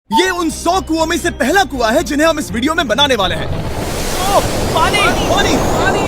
ये उन 100 कुओं में से पहला कुआं है जिन्हें हम इस वीडियो में बनाने वाले हैं। पानी पानी पानी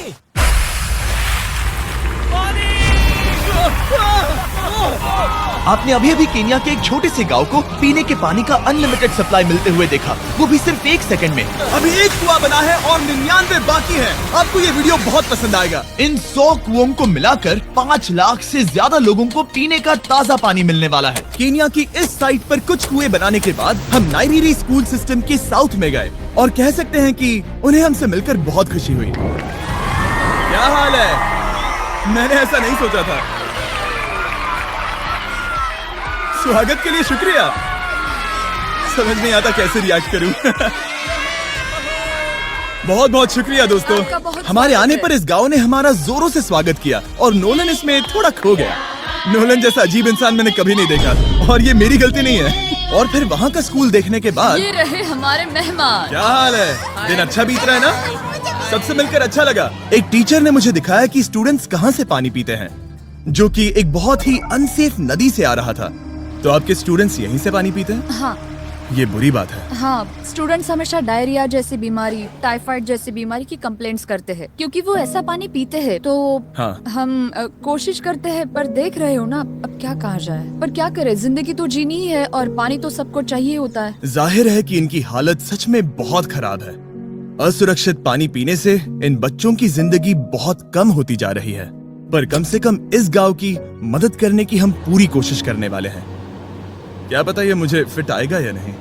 आपने अभी अभी केन्या के एक छोटे से गांव को पीने के पानी का अनलिमिटेड सप्लाई मिलते हुए देखा, वो भी सिर्फ 1 सेकंड में। अभी एक कुआं बना है और 99 बाकी है। आपको ये वीडियो बहुत पसंद आएगा। इन 100 कुओं को मिलाकर 5 लाख से ज्यादा लोगों को पीने का ताज़ा पानी मिलने वाला है। केन्या की इस साइट पर कुछ कुएं बनाने के बाद हम नाइरीरी स्कूल सिस्टम के साउथ में गए और कह सकते हैं कि उन्हें हमसे मिलकर बहुत खुशी हुई। क्या हाल है? मैंने ऐसा नहीं सोचा था। स्वागत के लिए शुक्रिया। समझ नहीं आता कैसे रिएक्ट करूं। बहुत बहुत शुक्रिया दोस्तों। हमारे आने पर इस गांव ने हमारा जोरों से स्वागत किया और नोलन इसमें थोड़ा खो गया। नोलन जैसा अजीब इंसान मैंने कभी नहीं देखा और ये मेरी गलती नहीं है। और फिर वहाँ का स्कूल देखने के बाद ये रहे हमारे मेहमान। क्या हाल है? दिन अच्छा बीत रहा है ना? सबसे मिलकर अच्छा लगा। एक टीचर ने मुझे दिखाया कि स्टूडेंट्स कहाँ से पानी पीते हैं, जो कि एक बहुत ही अनसेफ नदी से आ रहा था। तो आपके स्टूडेंट्स यहीं से पानी पीते हैं? हाँ ये बुरी बात है। हाँ, स्टूडेंट्स हमेशा डायरिया जैसी बीमारी, टाइफाइड जैसी बीमारी की कंप्लेंट्स करते हैं क्योंकि वो ऐसा पानी पीते हैं। तो हाँ। हम कोशिश करते हैं, पर देख रहे हो ना, अब क्या कहा जाए। पर क्या करे, जिंदगी तो जीनी ही है और पानी तो सबको चाहिए होता है। जाहिर है कि इनकी हालत सच में बहुत खराब है। असुरक्षित पानी पीने से इन बच्चों की जिंदगी बहुत कम होती जा रही है। पर कम से कम इस गांव की मदद करने की हम पूरी कोशिश करने वाले हैं। क्या पता ये मुझे फिट आएगा या नहीं।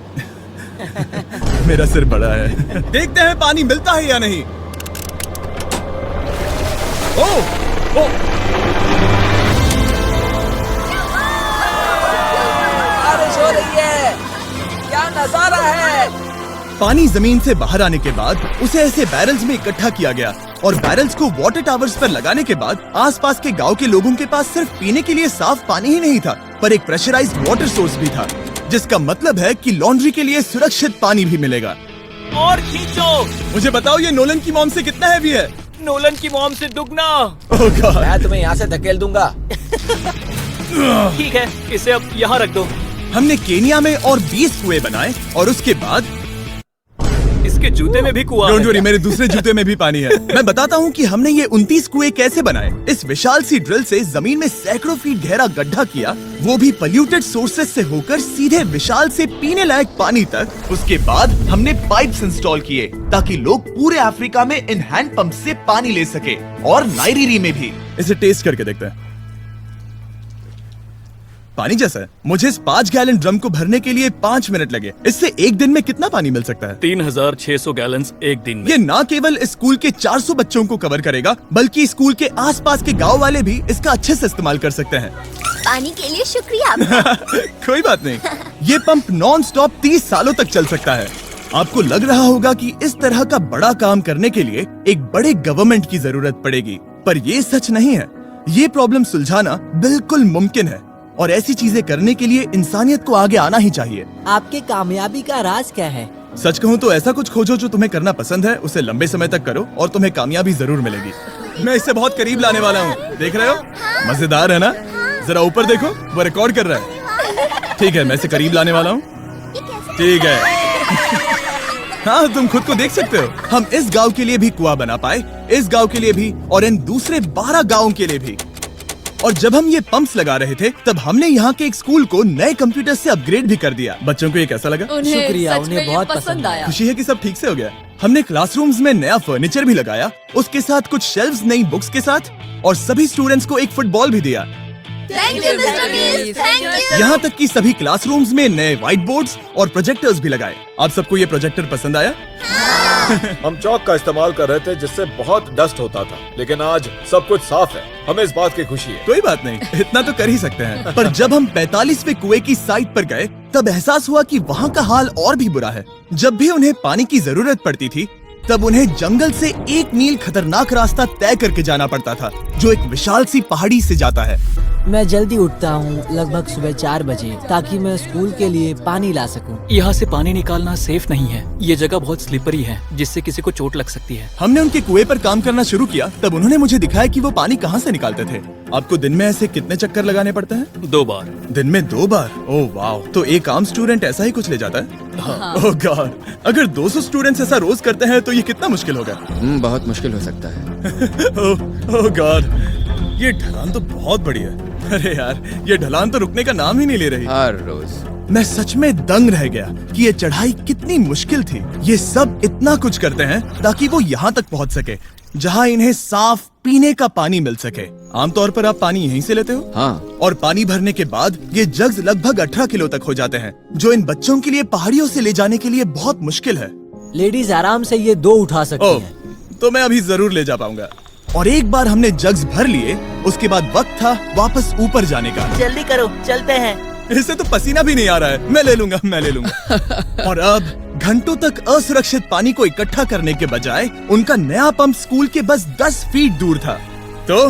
मेरा सिर बड़ा है। देखते हैं पानी मिलता है या नहीं। ओ बारिश हो रही है, क्या नजारा है। पानी जमीन से बाहर आने के बाद उसे ऐसे बैरल्स में इकट्ठा किया गया और बैरल्स को वाटर टावर्स पर लगाने के बाद आसपास के गांव के लोगों के पास सिर्फ पीने के लिए साफ पानी ही नहीं था, पर एक प्रेशराइज्ड वाटर सोर्स भी था, जिसका मतलब है कि लॉन्ड्री के लिए सुरक्षित पानी भी मिलेगा। और खींचो। मुझे बताओ ये नोलन की मॉम से कितना हैवी है? नोलन की मॉम से दुगना। ओह गॉड। मैं तुम्हें यहाँ से धकेल दूंगा। ठीक है, इसे अब यहाँ रख दो। हमने केन्या में और 20 कुएं बनाए और उसके बाद इसके जूते में भी कुआं डोंट है। वरी, मेरे दूसरे जूते में भी पानी है। मैं बताता हूँ कि हमने ये 29 कुएं कैसे बनाए। इस विशाल सी ड्रिल से जमीन में सैकड़ों फीट गहरा गड्ढा किया, वो भी पल्यूटेड सोर्सेज से होकर सीधे विशाल से पीने लायक पानी तक। उसके बाद हमने पाइप्स इंस्टॉल किए ताकि लोग पूरे अफ्रीका में इन हैंड पंप से पानी ले सके और नाइरीरी में भी। इसे टेस्ट करके देखते हैं। पानी जैसा है। मुझे इस 5 गैलन ड्रम को भरने के लिए 5 मिनट लगे। इससे एक दिन में कितना पानी मिल सकता है? 3600 गैलन्स एक दिन में। ये न केवल स्कूल के 400 बच्चों को कवर करेगा, बल्कि स्कूल के आसपास के गांव वाले भी इसका अच्छे से इस्तेमाल कर सकते हैं। पानी के लिए शुक्रिया आपका। कोई बात नहीं। ये पंप नॉन स्टॉप 30 सालों तक चल सकता है। आपको लग रहा होगा कि इस तरह का बड़ा काम करने के लिए एक बड़े गवर्नमेंट की जरूरत पड़ेगी, पर ये सच नहीं है। ये प्रॉब्लम सुलझाना बिल्कुल मुमकिन है और ऐसी चीजें करने के लिए इंसानियत को आगे आना ही चाहिए। आपकी कामयाबी का राज क्या है? सच कहूँ तो ऐसा कुछ खोजो जो तुम्हें करना पसंद है, उसे लंबे समय तक करो और तुम्हें कामयाबी जरूर मिलेगी। मैं इससे बहुत करीब लाने वाला हूँ, देख रहे हो? मजेदार है ना? जरा ऊपर देखो, वो रिकॉर्ड कर रहा है। ठीक है, मैं इसे करीब लाने वाला हूँ। ठीक है। हाँ, तुम खुद को देख सकते हो। हम इस गांव के लिए भी कुआं बना पाए, इस गांव के लिए भी और इन दूसरे 12 गांवों के लिए भी। और जब हम ये पंप्स लगा रहे थे, तब हमने यहाँ के एक स्कूल को नए कंप्यूटर से अपग्रेड भी कर दिया। बच्चों को ये कैसा लगा? उन्हें शुक्रिया, सच उन्हें में ये बहुत पसंद पसंद आया। खुशी है कि सब ठीक से हो गया। हमने क्लासरूम्स में नया फर्नीचर भी लगाया, उसके साथ कुछ शेल्व्स नई बुक्स के साथ, और सभी स्टूडेंट्स को एक फुटबॉल भी दिया। Thank you mister beast, thank you. यहाँ तक कि सभी क्लासरूम्स में नए व्हाइट बोर्ड्स और प्रोजेक्टर्स भी लगाए। आप सबको ये प्रोजेक्टर पसंद आया? हम चौक का इस्तेमाल कर रहे थे जिससे बहुत डस्ट होता था, लेकिन आज सब कुछ साफ है। हमें इस बात की खुशी है। कोई बात नहीं, इतना तो कर ही सकते हैं। पर जब हम 45वें कुएं की साइट पर गए, तब एहसास हुआ कि वहाँ का हाल और भी बुरा है। जब भी उन्हें पानी की जरूरत पड़ती थी, तब उन्हें जंगल से 1 मील खतरनाक रास्ता तय करके जाना पड़ता था, जो एक विशाल सी पहाड़ी से जाता है। मैं जल्दी उठता हूँ, लगभग सुबह 4 बजे, ताकि मैं स्कूल के लिए पानी ला सकूँ। यहाँ से पानी निकालना सेफ नहीं है। ये जगह बहुत स्लिपरी है, जिससे किसी को चोट लग सकती है। हमने उनके कुएं पर काम करना शुरू किया, तब उन्होंने मुझे दिखाया कि वो पानी कहाँ से निकालते थे। आपको दिन में ऐसे कितने चक्कर लगाने पड़ते हैं? 2 बार। दिन में 2 बार? ओह वाह, तो एक आम स्टूडेंट ऐसा ही कुछ ले जाता है? हाँ। ओह गॉड, अगर 200 स्टूडेंट्स ऐसा रोज करते हैं तो ये कितना मुश्किल होगा? बहुत मुश्किल हो सकता है। ओह गॉड, ये ढलान तो बहुत बड़ी है। अरे यार, ये ढलान तो रुकने का नाम ही नहीं ले रही। हर रोज मैं सच में दंग रह गया कि ये चढ़ाई कितनी मुश्किल थी। ये सब इतना कुछ करते हैं ताकि वो यहाँ तक पहुँच सके जहाँ इन्हें साफ पीने का पानी मिल सके। आमतौर पर आप पानी यहीं से लेते हो? हाँ। और पानी भरने के बाद ये जग्स लगभग 18 किलो तक हो जाते हैं, जो इन बच्चों के लिए पहाड़ियों से ले जाने के लिए बहुत मुश्किल है। लेडीज आराम से ये 2 उठा सकती ओह, हैं। तो मैं अभी जरूर ले जा पाऊंगा। और एक बार हमने जग्स भर लिए, उसके बाद वक्त था वापस ऊपर जाने का। जल्दी करो, चलते हैं। इससे तो पसीना भी नहीं आ रहा है। मैं ले लूंगा। और अब घंटों तक असुरक्षित पानी को इकट्ठा करने के बजाय उनका नया पंप स्कूल के बस 10 फीट दूर था। तो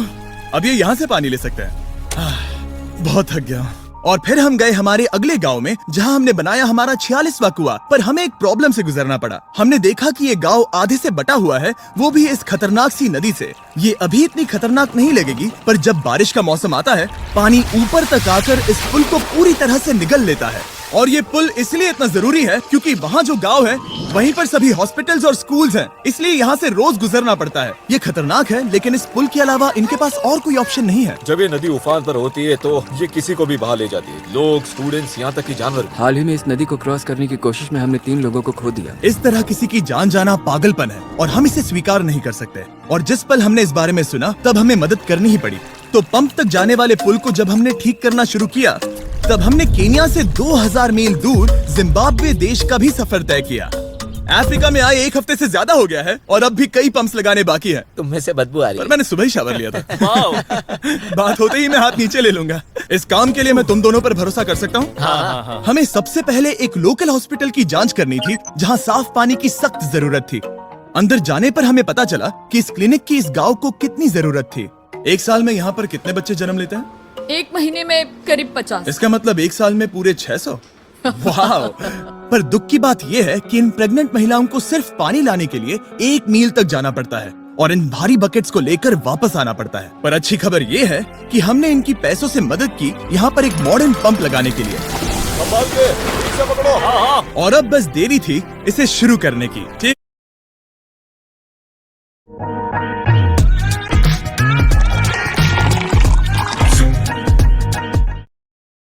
अब ये यहाँ से पानी ले सकते हैं। बहुत थक गया। और फिर हम गए हमारे अगले गांव में, जहां हमने बनाया हमारा 46वां कुआं। पर हमें एक प्रॉब्लम से गुजरना पड़ा। हमने देखा कि ये गांव आधे से बटा हुआ है, वो भी इस खतरनाक सी नदी से। ये अभी इतनी खतरनाक नहीं लगेगी, पर जब बारिश का मौसम आता है, पानी ऊपर तक आकर इस पुल को पूरी तरह से निगल लेता है। और ये पुल इसलिए इतना जरूरी है क्योंकि वहाँ जो गांव है, वहीं पर सभी हॉस्पिटल्स और स्कूल्स हैं, इसलिए यहाँ से रोज गुजरना पड़ता है। ये खतरनाक है, लेकिन इस पुल के अलावा इनके पास और कोई ऑप्शन नहीं है। जब ये नदी उफान पर होती है तो ये किसी को भी बहा ले जाती है, लोग, स्टूडेंट्स, यहाँ तक कि जानवर। हाल ही में इस नदी को क्रॉस करने की कोशिश में हमने 3 लोगों को खो दिया। इस तरह किसी की जान जाना पागलपन है और हम इसे स्वीकार नहीं कर सकते। और जिस पल हमने इस बारे में सुना, तब हमें मदद करनी ही पड़ी। तो पंप तक जाने वाले पुल को जब हमने ठीक करना शुरू किया, तब हमने केन्या से 2000 मील दूर जिम्बाब्वे देश का भी सफर तय किया। अफ्रीका में आए 1 हफ्ते से ज्यादा हो गया है और अब भी कई पंप्स लगाने बाकी हैं। तुम में से बदबू आ रही पर है। मैंने सुबह ही शावर लिया था। बात होते ही मैं हाथ नीचे ले लूंगा। इस काम के लिए मैं तुम दोनों पर भरोसा कर सकता हूँ? हाँ। हमें सबसे पहले एक लोकल हॉस्पिटल की जांच करनी थी, जहाँ साफ पानी की सख्त जरूरत थी। अंदर जाने पर हमें पता चला कि इस क्लिनिक की इस गाँव को कितनी जरूरत थी। 1 साल में यहाँ पर कितने बच्चे जन्म लेते हैं? 1 महीने में करीब 50। इसका मतलब 1 साल में पूरे 600। वाह! पर दुख की बात यह है कि इन प्रेग्नेंट महिलाओं को सिर्फ पानी लाने के लिए 1 मील तक जाना पड़ता है और इन भारी बकेट्स को लेकर वापस आना पड़ता है। पर अच्छी खबर ये है कि हमने इनकी पैसों से मदद की यहाँ पर एक मॉडर्न पंप लगाने के लिए। संभाल के, ठीक से पकड़ो। और अब बस देरी थी इसे शुरू करने की। ठीक,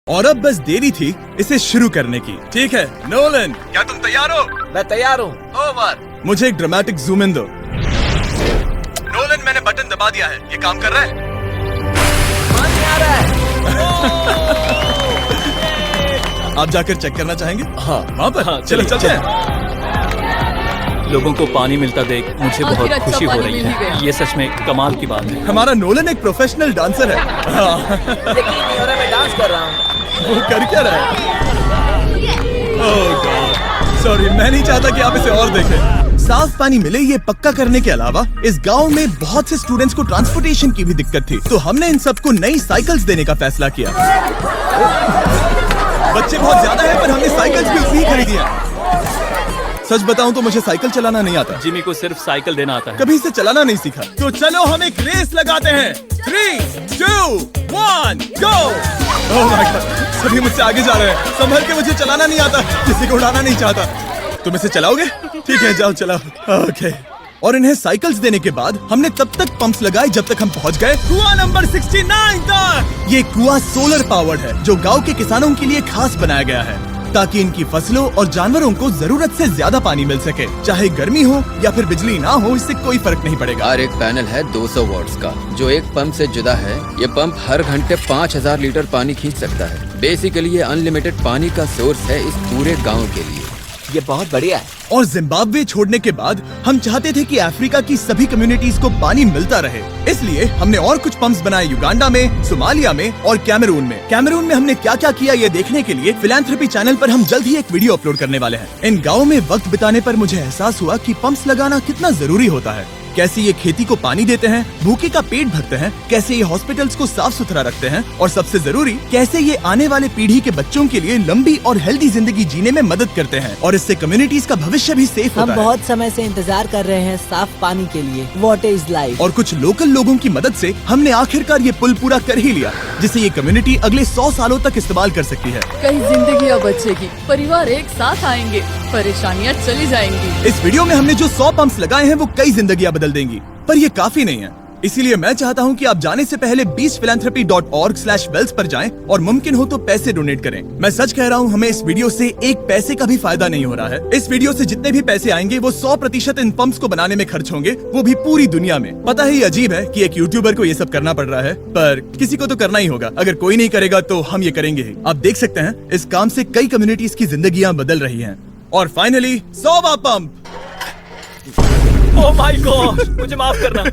और अब बस देरी थी इसे शुरू करने की। ठीक है नोलन, क्या तुम तैयार हो? मैं तैयार हूँ। ओवर। मुझे एक ड्रामेटिक जूम इन दो। नोलन, मैंने बटन दबा दिया है, ये काम कर रहा है? पानी आ रहा है। आप जाकर चेक करना चाहेंगे? हाँ। वहाँ पर? हाँ, चलो चलिए, चलते हैं। लोगों को पानी मिलता देख मुझे आखिर बहुत अच्छा खुशी हो पानी रही मिल ही है। गया। ये सच में कमाल की बात है। हमारा नोलन एक प्रोफेशनल डांसर है। हाँ, यकीन नहीं हो रहा, मैं डांस कर रहा हूँ। वो कर क्या रहा है? ओह गॉड, सॉरी, मैं नहीं चाहता कि आप इसे और देखें। साफ पानी मिले ये पक्का करने के अलावा इस गांव में बहुत से स्टूडेंट्स को ट्रांसपोर्टेशन की भी दिक्कत थी, तो हमने इन सबको नई साइकिल्स देने का फैसला किया। बच्चे बहुत ज्यादा हैं, पर हमने साइकिल्स भी उतनी ही खरीदी है। सच बताऊं तो मुझे साइकिल चलाना नहीं आता। जिमी को सिर्फ साइकिल देना आता है। कभी इसे चलाना नहीं सीखा। तो चलो हम एक रेस लगाते हैं। 3, 2, 1, गो! ओह माय गॉड, सभी मुझसे आगे जा रहे हैं। संभल के, मुझे चलाना नहीं आता, किसी को उड़ाना नहीं चाहता। तुम इसे चलाओगे? ठीक है, जाओ चलाओ। ओके। और इन्हें साइकिल्स देने के बाद हमने तब तक पंप्स लगाए जब तक हम पहुंच गए कुआं नंबर 69 तक। ये कुआं सोलर पावर्ड है, जो गांव के किसानों के लिए खास बनाया गया है, ताकि इनकी फसलों और जानवरों को जरूरत से ज्यादा पानी मिल सके। चाहे गर्मी हो या फिर बिजली ना हो, इससे कोई फर्क नहीं पड़ेगा। और एक पैनल है 200 वॉट्स का, जो एक पंप से जुदा है। ये पंप हर घंटे 5000 लीटर पानी खींच सकता है। बेसिकली ये अनलिमिटेड पानी का सोर्स है इस पूरे गाँव के लिए। ये बहुत बढ़िया है। और जिम्बाब्वे छोड़ने के बाद हम चाहते थे कि अफ्रीका की सभी कम्युनिटीज को पानी मिलता रहे, इसलिए हमने और कुछ पंप्स बनाए युगांडा में, सोमालिया में और कैमरून में। कैमरून में हमने क्या क्या किया ये देखने के लिए फिलैंथ्रोपी चैनल पर हम जल्द ही एक वीडियो अपलोड करने वाले हैं। इन गाँव में वक्त बिताने पर मुझे एहसास हुआ कि पंप्स लगाना कितना जरूरी होता है। कैसे ये खेती को पानी देते हैं, भूखे का पेट भरते हैं, कैसे ये हॉस्पिटल्स को साफ सुथरा रखते हैं और सबसे जरूरी कैसे ये आने वाले पीढ़ी के बच्चों के लिए लंबी और हेल्दी जिंदगी जीने में मदद करते हैं और इससे कम्युनिटीज का भविष्य भी सेफ हम होता है। बहुत समय से इंतजार कर रहे हैं साफ पानी के लिए। Water is life. और कुछ लोकल लोगों की मदद से हमने आखिरकार ये पुल पूरा कर ही लिया, जिसे ये कम्युनिटी अगले 100 सालों तक इस्तेमाल कर सकती है। कई जिंदगियां बचेगी, परिवार एक साथ आएंगे, परेशानियां चली जाएंगी। इस वीडियो में हमने जो 100 पंप्स लगाए हैं वो कई जिंदगियां बदल देंगी, पर ये काफी नहीं है। इसीलिए मैं चाहता हूं कि आप जाने से पहले beachphilanthropy.org/wells पर जाएं और मुमकिन हो तो पैसे डोनेट करें। मैं सच कह रहा हूं, हमें इस वीडियो से एक पैसे का भी फायदा नहीं हो रहा है। इस वीडियो से जितने भी पैसे आएंगे वो 100% इन पंप्स को बनाने में खर्च होंगे, वो भी पूरी दुनिया में। पता है ये अजीब है कि एक यूट्यूबर को ये सब करना पड़ रहा है, पर किसी को तो करना ही होगा। अगर कोई नहीं करेगा तो हम ये करेंगे ही। आप देख सकते हैं इस काम से कई कम्युनिटीज की जिंदगियां बदल रही हैं। और फाइनली 100वां पंप। ओह माय गॉड, मुझे माफ करना।